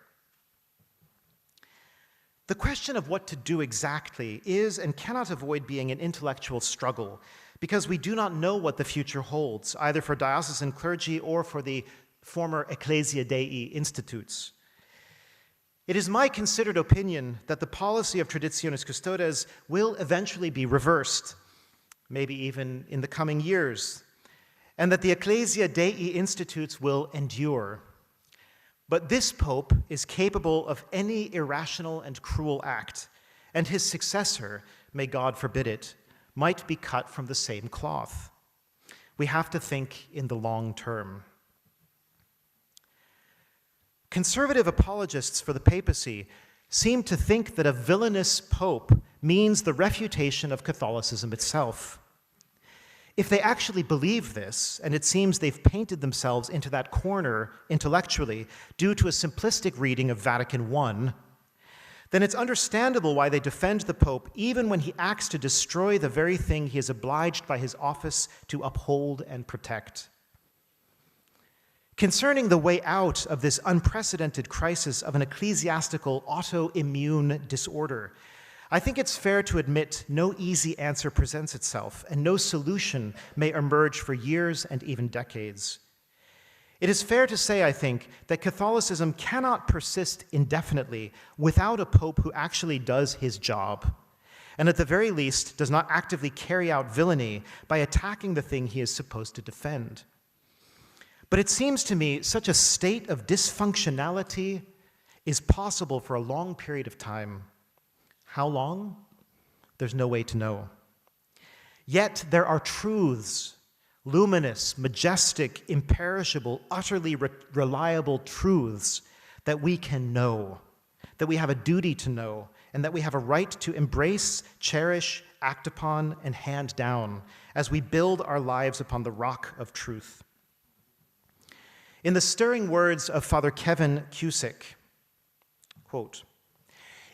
B: The question of what to do exactly is and cannot avoid being an intellectual struggle, because we do not know what the future holds, either for diocesan clergy or for the former Ecclesia Dei institutes. It is my considered opinion that the policy of Traditionis Custodes will eventually be reversed, maybe even in the coming years, and that the Ecclesia Dei institutes will endure. But this pope is capable of any irrational and cruel act, and his successor, may God forbid it, might be cut from the same cloth. We have to think in the long term. Conservative apologists for the papacy seem to think that a villainous pope means the refutation of Catholicism itself. If they actually believe this, and it seems they've painted themselves into that corner intellectually due to a simplistic reading of Vatican I, then it's understandable why they defend the Pope even when he acts to destroy the very thing he is obliged by his office to uphold and protect. Concerning the way out of this unprecedented crisis of an ecclesiastical autoimmune disorder, I think it's fair to admit no easy answer presents itself, and no solution may emerge for years and even decades. It is fair to say, I think, that Catholicism cannot persist indefinitely without a pope who actually does his job, and at the very least does not actively carry out villainy by attacking the thing he is supposed to defend. But it seems to me such a state of dysfunctionality is possible for a long period of time. How long? There's no way to know. Yet there are truths, luminous, majestic, imperishable, utterly reliable truths that we can know, that we have a duty to know, and that we have a right to embrace, cherish, act upon, and hand down as we build our lives upon the rock of truth. In the stirring words of Father Kevin Cusick, quote,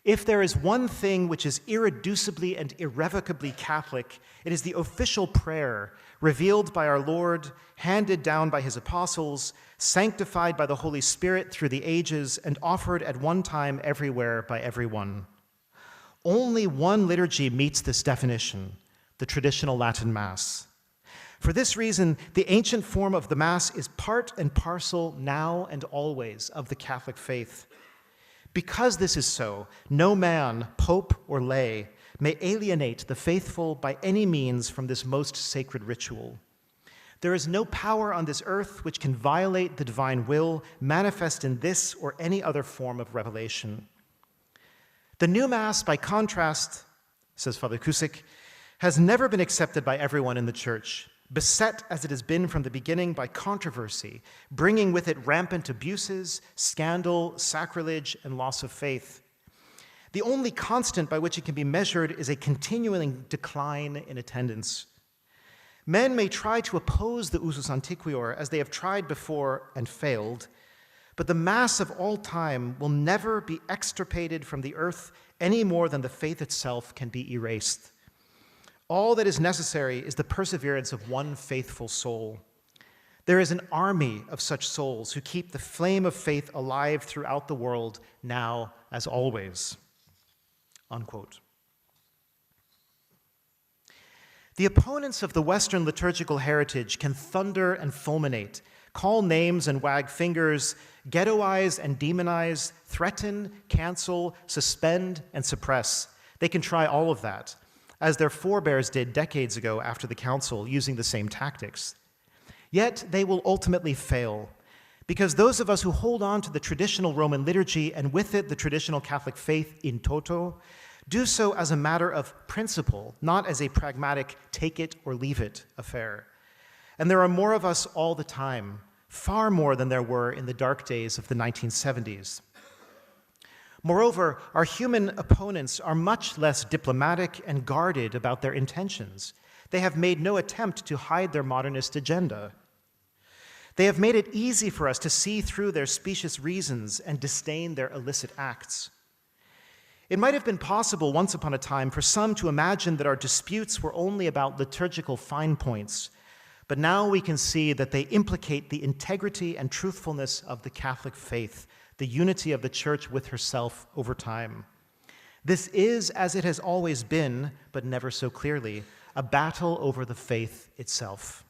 B: "If there is one thing which is irreducibly and irrevocably Catholic, it is the official prayer revealed by our Lord, handed down by his apostles, sanctified by the Holy Spirit through the ages, and offered at one time everywhere by everyone. Only one liturgy meets this definition, the traditional Latin Mass. For this reason, the ancient form of the Mass is part and parcel now and always of the Catholic faith. Because this is so, no man, pope or lay, may alienate the faithful by any means from this most sacred ritual. There is no power on this earth which can violate the divine will manifest in this or any other form of revelation. The new Mass, by contrast, says Father Cusick, has never been accepted by everyone in the Church, beset as it has been from the beginning by controversy, bringing with it rampant abuses, scandal, sacrilege, and loss of faith. The only constant by which it can be measured is a continuing decline in attendance. Men may try to oppose the usus antiquior as they have tried before and failed, but the Mass of all time will never be extirpated from the earth any more than the faith itself can be erased. All that is necessary is the perseverance of one faithful soul. There is an army of such souls who keep the flame of faith alive throughout the world, now as always." Unquote. The opponents of the Western liturgical heritage can thunder and fulminate, call names and wag fingers, ghettoize and demonize, threaten, cancel, suspend, and suppress. They can try all of that, as their forebears did decades ago after the Council, using the same tactics. Yet they will ultimately fail, because those of us who hold on to the traditional Roman liturgy and with it the traditional Catholic faith in toto, do so as a matter of principle, not as a pragmatic take it or leave it affair. And there are more of us all the time, far more than there were in the dark days of the 1970s. Moreover, our human opponents are much less diplomatic and guarded about their intentions. They have made no attempt to hide their modernist agenda. They have made it easy for us to see through their specious reasons and disdain their illicit acts. It might have been possible once upon a time for some to imagine that our disputes were only about liturgical fine points, but now we can see that they implicate the integrity and truthfulness of the Catholic faith, the unity of the Church with herself over time. This is, as it has always been, but never so clearly, a battle over the faith itself.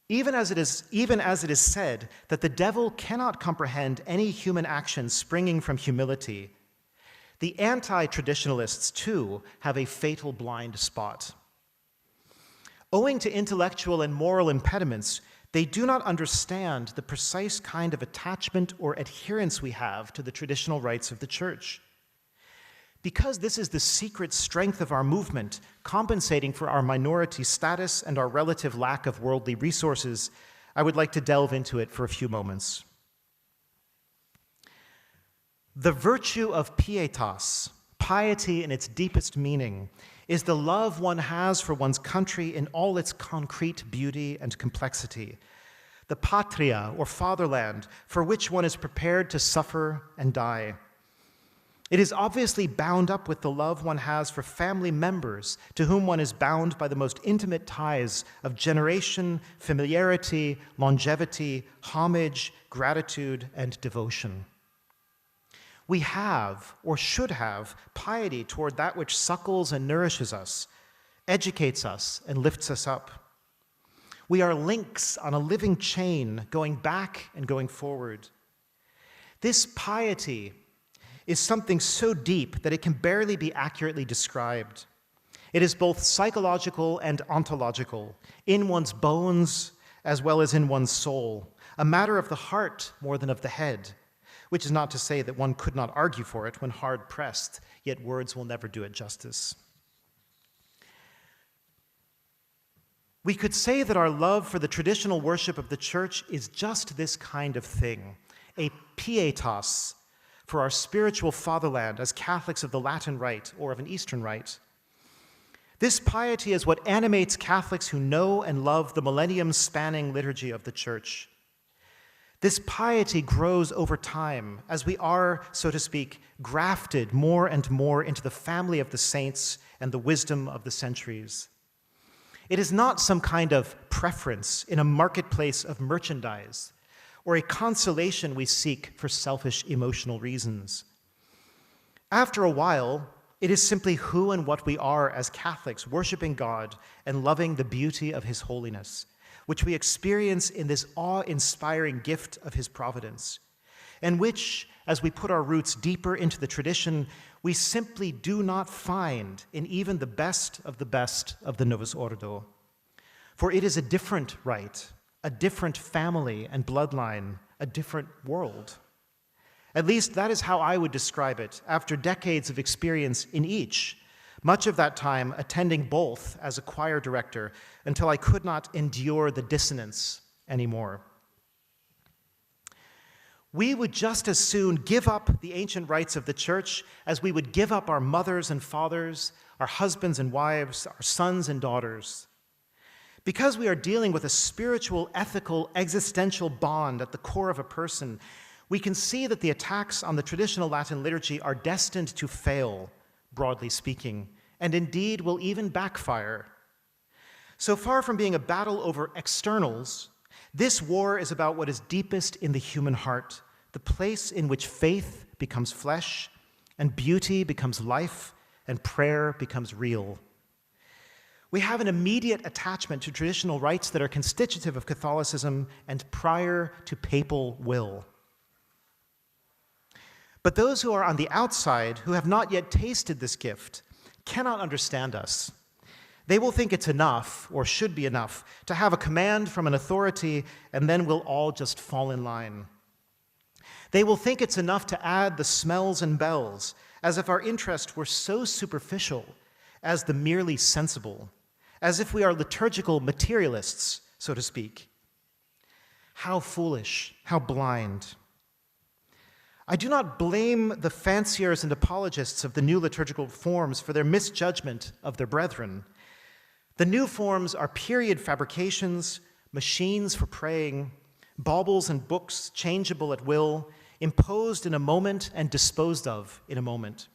B: Even as it is said that the devil cannot comprehend any human action springing from humility, the anti-traditionalists, too, have a fatal blind spot. Owing to intellectual and moral impediments, they do not understand the precise kind of attachment or adherence we have to the traditional rites of the Church. Because this is the secret strength of our movement, compensating for our minority status and our relative lack of worldly resources, I would like to delve into it for a few moments. The virtue of pietas, piety in its deepest meaning, is the love one has for one's country in all its concrete beauty and complexity, the patria, or fatherland, for which one is prepared to suffer and die. It is obviously bound up with the love one has for family members to whom one is bound by the most intimate ties of generation, familiarity, longevity, homage, gratitude, and devotion. We have, or should have, piety toward that which suckles and nourishes us, educates us, and lifts us up. We are links on a living chain going back and going forward. This piety is something so deep that it can barely be accurately described. It is both psychological and ontological, in one's bones as well as in one's soul, a matter of the heart more than of the head, which is not to say that one could not argue for it when hard pressed, yet words will never do it justice. We could say that our love for the traditional worship of the Church is just this kind of thing, a pietas for our spiritual fatherland as Catholics of the Latin Rite or of an Eastern Rite. This piety is what animates Catholics who know and love the millennium-spanning liturgy of the Church. This piety grows over time as we are, so to speak, grafted more and more into the family of the saints and the wisdom of the centuries. It is not some kind of preference in a marketplace of merchandise or a consolation we seek for selfish emotional reasons. After a while, it is simply who and what we are as Catholics, worshiping God and loving the beauty of His holiness, which we experience in this awe-inspiring gift of His providence, and which, as we put our roots deeper into the tradition, we simply do not find in even the best of the Novus Ordo. For it is a different rite, a different family and bloodline, a different world. At least that is how I would describe it after decades of experience in each, much of that time attending both as a choir director until I could not endure the dissonance anymore. We would just as soon give up the ancient rites of the Church as we would give up our mothers and fathers, our husbands and wives, our sons and daughters. Because we are dealing with a spiritual, ethical, existential bond at the core of a person, we can see that the attacks on the traditional Latin liturgy are destined to fail, broadly speaking, and indeed will even backfire. So far from being a battle over externals, this war is about what is deepest in the human heart, the place in which faith becomes flesh, and beauty becomes life, and prayer becomes real. We have an immediate attachment to traditional rites that are constitutive of Catholicism and prior to papal will. But those who are on the outside, who have not yet tasted this gift, cannot understand us. They will think it's enough, or should be enough, to have a command from an authority, and then we'll all just fall in line. They will think it's enough to add the smells and bells, as if our interest were so superficial as the merely sensible, as if we are liturgical materialists, so to speak. How foolish, how blind. I do not blame the fanciers and apologists of the new liturgical forms for their misjudgment of their brethren. The new forms are period fabrications, machines for praying, baubles and books changeable at will, imposed in a moment and disposed of in a moment.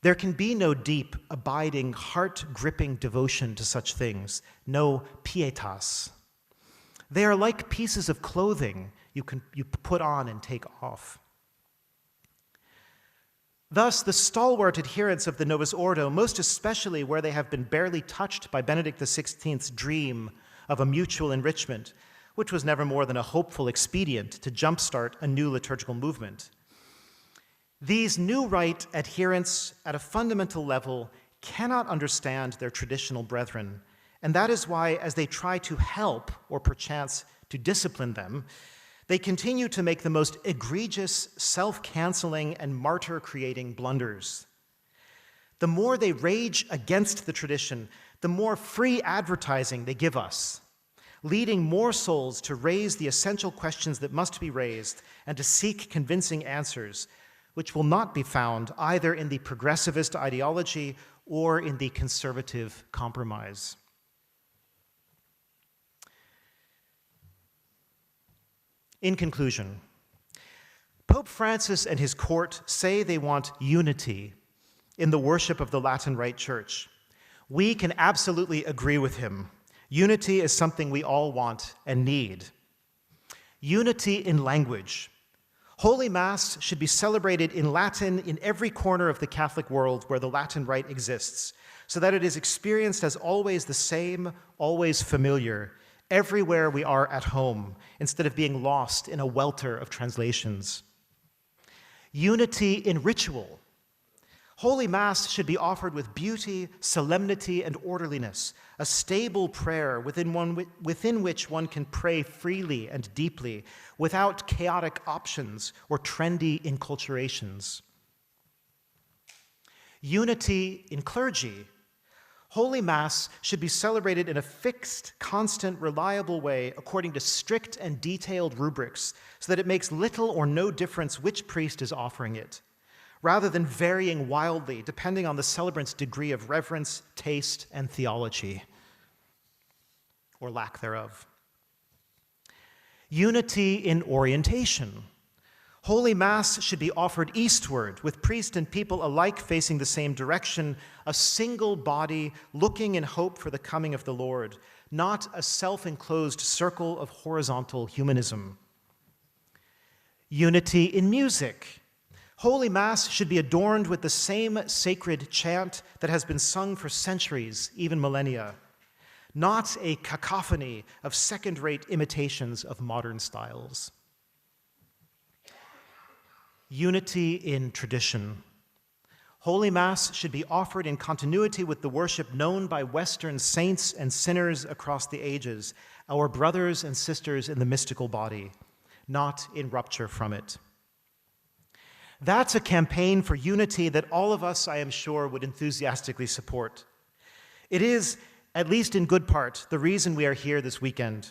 B: There can be no deep, abiding, heart-gripping devotion to such things, no pietas. They are like pieces of clothing you put on and take off. Thus, the stalwart adherents of the Novus Ordo, most especially where they have been barely touched by Benedict XVI's dream of a mutual enrichment, which was never more than a hopeful expedient to jumpstart a new liturgical movement. These new rite adherents at a fundamental level cannot understand their traditional brethren, and that is why, as they try to help, or perchance to discipline them, they continue to make the most egregious, self-canceling, and martyr-creating blunders. The more they rage against the tradition, the more free advertising they give us, leading more souls to raise the essential questions that must be raised and to seek convincing answers, which will not be found either in the progressivist ideology or in the conservative compromise. In conclusion, Pope Francis and his court say they want unity in the worship of the Latin Rite Church. We can absolutely agree with him. Unity is something we all want and need. Unity in language. Holy Mass should be celebrated in Latin in every corner of the Catholic world where the Latin Rite exists, so that it is experienced as always the same, always familiar, everywhere we are at home, instead of being lost in a welter of translations. Unity in ritual. Holy Mass should be offered with beauty, solemnity, and orderliness, a stable prayer within which one can pray freely and deeply, without chaotic options or trendy enculturations. Unity in clergy. Holy Mass should be celebrated in a fixed, constant, reliable way according to strict and detailed rubrics, so that it makes little or no difference which priest is offering it, rather than varying wildly depending on the celebrant's degree of reverence, taste, and theology, or lack thereof. Unity in orientation. Holy Mass should be offered eastward, with priest and people alike facing the same direction, a single body looking in hope for the coming of the Lord, not a self-enclosed circle of horizontal humanism. Unity in music. Holy Mass should be adorned with the same sacred chant that has been sung for centuries, even millennia, not a cacophony of second-rate imitations of modern styles. Unity in tradition. Holy Mass should be offered in continuity with the worship known by Western saints and sinners across the ages, our brothers and sisters in the mystical body, not in rupture from it. That's a campaign for unity that all of us, I am sure, would enthusiastically support. It is, at least in good part, the reason we are here this weekend.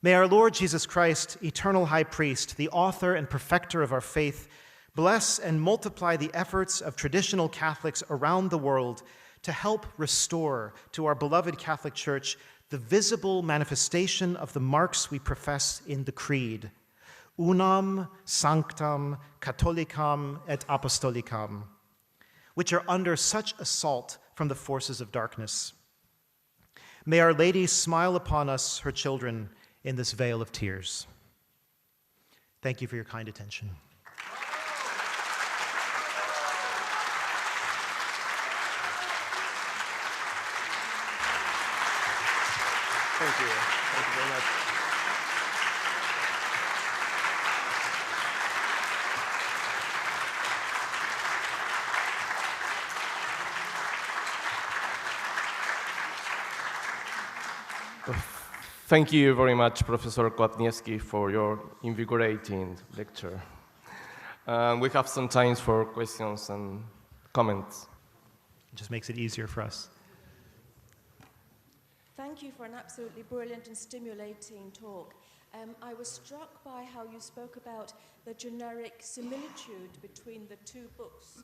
B: May our Lord Jesus Christ, eternal high priest, the author and perfecter of our faith, bless and multiply the efforts of traditional Catholics around the world to help restore to our beloved Catholic Church the visible manifestation of the marks we profess in the Creed, unam, sanctam, catholicam, et apostolicam, which are under such assault from the forces of darkness. May Our Lady smile upon us, her children, in this vale of tears. Thank you for your kind attention.
A: Thank you. Thank you very much. Thank you very much, Professor Kłatniewski, for your invigorating lecture. We have some time for questions and comments.
B: It just makes it easier for us.
C: Thank you for an absolutely brilliant and stimulating talk. I was struck by how you spoke about the generic similitude between the two books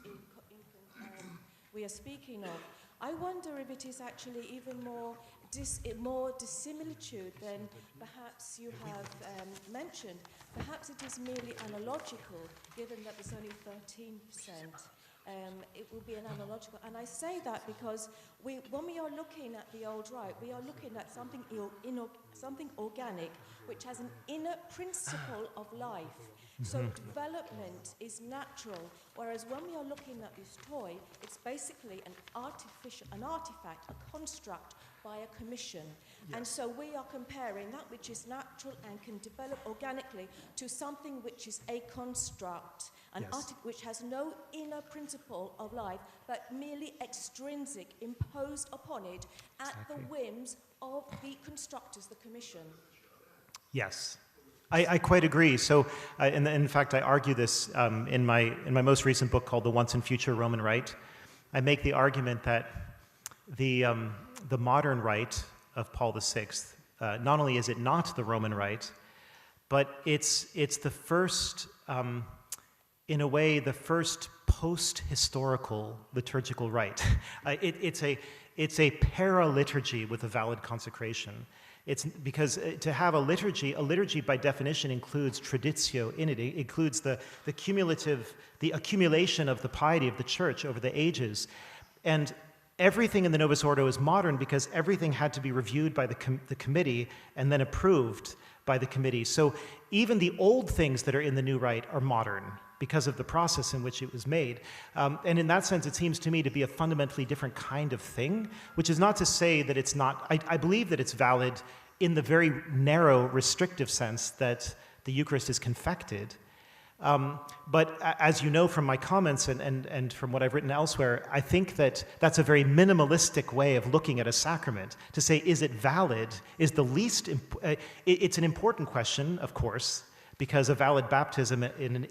C: we are speaking of. I wonder if it is actually even more dissimilitude than perhaps you have mentioned. Perhaps it is merely analogical, given that there's only 13%. It will be an analogical. And I say that because when we are looking at the old rite, we are looking at something organic, which has an inner principle of life. So development is natural, whereas when we are looking at this toy, it's basically an artifact, a construct by a commission. And so we are comparing that which is natural and can develop organically to something which is a construct, an article which has no inner principle of life, but merely extrinsic, imposed upon it at the whims of the constructors, the commission.
B: Yes. I quite agree. So, in fact, I argue this in my most recent book called The Once and Future Roman Rite. I make the argument that the modern rite of Paul VI, not only is it not the Roman rite, but it's the first, in a way, the first post-historical liturgical rite. It's a para-liturgy with a valid consecration. It's because to have a liturgy by definition includes traditio in it. It includes the accumulation of the piety of the church over the ages. And everything in the Novus Ordo is modern because everything had to be reviewed by the committee and then approved by the committee. So even the old things that are in the new rite are modern because of the process in which it was made. And in that sense, it seems to me to be a fundamentally different kind of thing, which is not to say that it's not, I believe that it's valid in the very narrow, restrictive sense that the Eucharist is confected. But as you know from my comments and from what I've written elsewhere, I think that that's a very minimalistic way of looking at a sacrament. To say, is it valid, is the least, it's an important question, of course, because a valid baptism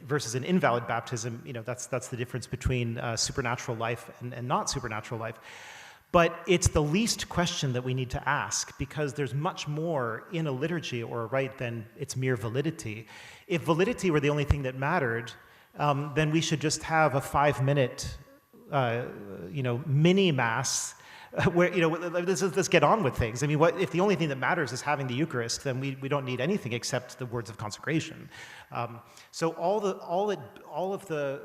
B: versus an invalid baptism, that's the difference between supernatural life and not supernatural life. But it's the least question that we need to ask because there's much more in a liturgy or a rite than its mere validity. If validity were the only thing that mattered, then we should just have a 5-minute, mini mass where, let's get on with things. I mean, if the only thing that matters is having the Eucharist, then we don't need anything except the words of consecration. So all of the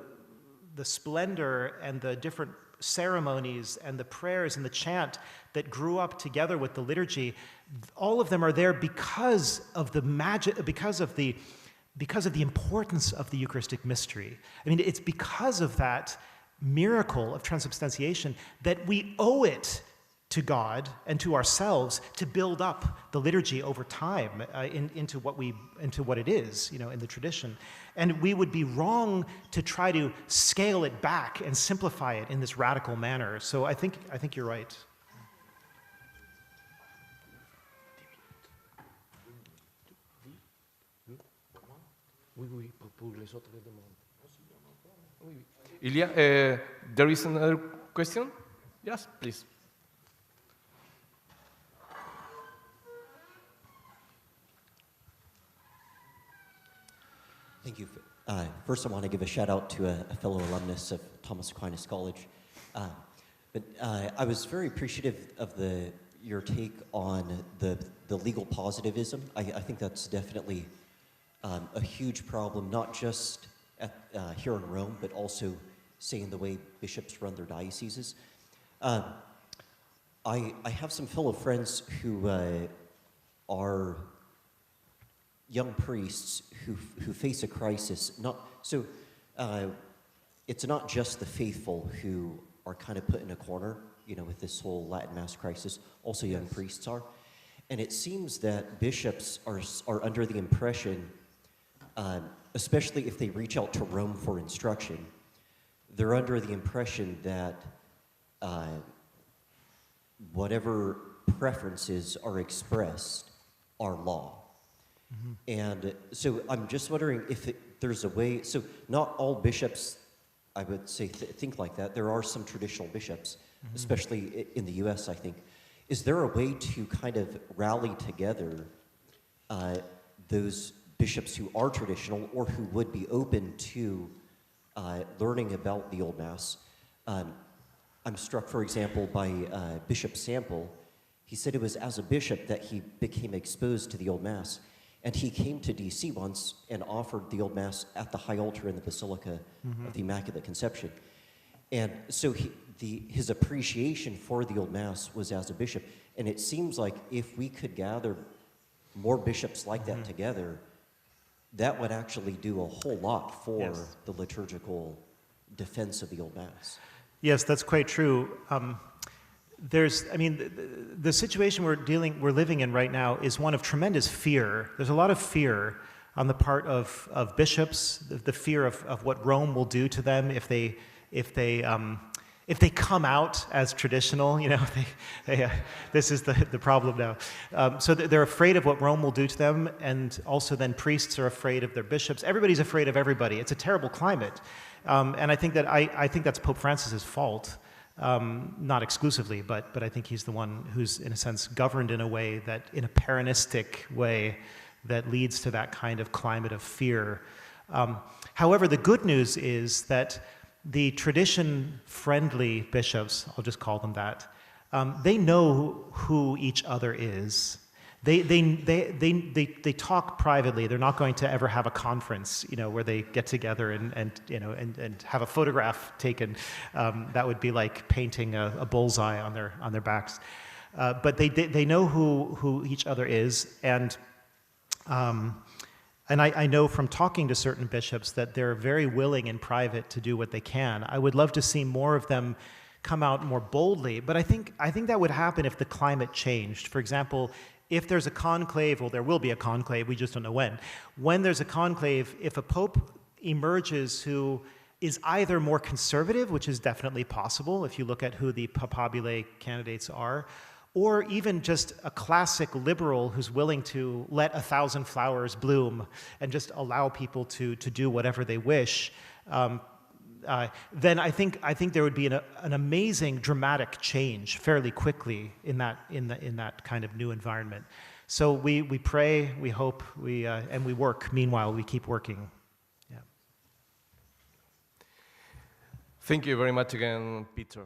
B: splendor and the different ceremonies and the prayers and the chant that grew up together with the liturgy, all of them are there because of the magic, because of the importance of the Eucharistic mystery. I mean, it's because of that miracle of transubstantiation that we owe it to God and to ourselves to build up the liturgy over time into what it is, in the tradition. And we would be wrong to try to scale it back and simplify it in this radical manner. So I think you're right.
A: There is another question? Yes, please.
D: Thank you. First, I want to give a shout out to a fellow alumnus of Thomas Aquinas College. But I was very appreciative of your take on the legal positivism. I think that's definitely a huge problem, not just here in Rome, but also, say, in the way bishops run their dioceses. I have some fellow friends who are young priests who face a crisis. It's not just the faithful who are kind of put in a corner, with this whole Latin Mass crisis. Also, young priests are, and it seems that bishops are under the impression, especially if they reach out to Rome for instruction, they're under the impression that whatever preferences are expressed are law. Mm-hmm. And so I'm just wondering if there's a way, so not all bishops, I would say, think like that. There are some traditional bishops, mm-hmm. especially in the US, I think. Is there a way to kind of rally together those bishops who are traditional or who would be open to learning about the Old Mass? I'm struck, for example, by Bishop Sample. He said it was as a bishop that he became exposed to the Old Mass. And he came to DC once and offered the Old Mass at the high altar in the Basilica mm-hmm. of the Immaculate Conception. And so his appreciation for the Old Mass was as a bishop. And it seems like if we could gather more bishops like that mm-hmm. together, that would actually do a whole lot for the liturgical defense of the Old Mass.
B: Yes, that's quite true. I mean, the situation we're living in right now is one of tremendous fear. There's a lot of fear on the part of bishops, the fear of what Rome will do to them if they come out as traditional. You know, this is the problem now. So they're afraid of what Rome will do to them, and also then priests are afraid of their bishops. Everybody's afraid of everybody. It's a terrible climate, and I think that's Pope Francis's fault. Not exclusively, but I think he's the one who's, in a sense, governed in a way that, in a Pyrrhonistic way, that leads to that kind of climate of fear. However, the good news is that the tradition-friendly bishops, I'll just call them that, they know who each other is. They talk privately. They're not going to ever have a conference, you know, where they get together and have a photograph taken. That would be like painting a bullseye on their backs. But they know who each other is, and I know from talking to certain bishops that they're very willing in private to do what they can. I would love to see more of them come out more boldly, but I think that would happen if the climate changed. For example, if there's a conclave, well, there will be a conclave, we just don't know when. When there's a conclave, if a pope emerges who is either more conservative, which is definitely possible if you look at who the papabile candidates are, or even just a classic liberal who's willing to let 1,000 flowers bloom and just allow people to do whatever they wish, then I think there would be an amazing dramatic change fairly quickly in that kind of new environment. So we pray, we hope, and we work. Meanwhile, we keep working. Yeah.
A: Thank you very much again, Peter.